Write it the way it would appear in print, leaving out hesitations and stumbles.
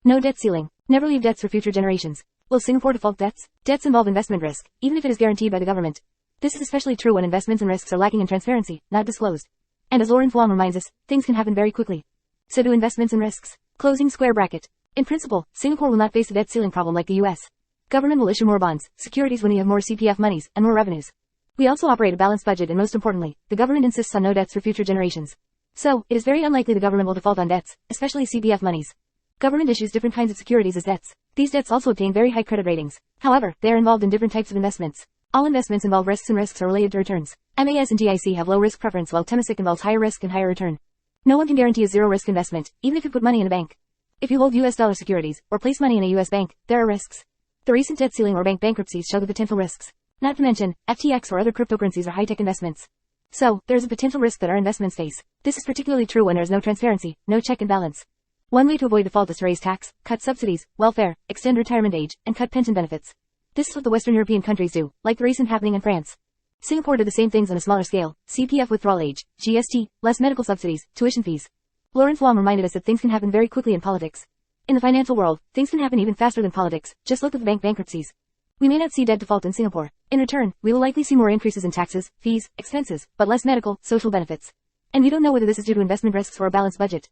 No debt ceiling. Never leave debts for future generations. Will Singapore default debts? Debts involve investment risk, even if it is guaranteed by the government. This is especially true when investments and risks are lacking in transparency, not disclosed. And as Lauren Huang reminds us, things can happen very quickly. So do investments and risks. Closing square bracket. In principle, Singapore will not face a debt ceiling problem like the US. Government will issue more bonds, securities when we have more CPF monies, and more revenues. We also operate a balanced budget, and most importantly, the government insists on no debts for future generations. So, it is very unlikely the government will default on debts, especially CPF monies. Government issues different kinds of securities as debts. These debts also obtain very high credit ratings. However, they are involved in different types of investments. All investments involve risks, and risks are related to returns. MAS and GIC have low risk preference, while Temasek involves higher risk and higher return. No one can guarantee a zero risk investment, even if you put money in a bank. If you hold US dollar securities, or place money in a US bank, there are risks. The recent debt ceiling or bank bankruptcies show the potential risks. Not to mention, FTX or other cryptocurrencies are high-tech investments. So, there is a potential risk that our investments face. This is particularly true when there is no transparency, no check and balance. One way to avoid default is to raise tax, cut subsidies, welfare, extend retirement age, and cut pension benefits. This is what the Western European countries do, like the recent happening in France. Singapore did the same things on a smaller scale: CPF withdrawal age, GST, less medical subsidies, tuition fees. Lauren Huang reminded us that things can happen very quickly in politics. In the financial world, things can happen even faster than politics. Just look at the bank bankruptcies. We may not see debt default in Singapore. In return, we will likely see more increases in taxes, fees, expenses, but less medical, social benefits. And we don't know whether this is due to investment risks or a balanced budget.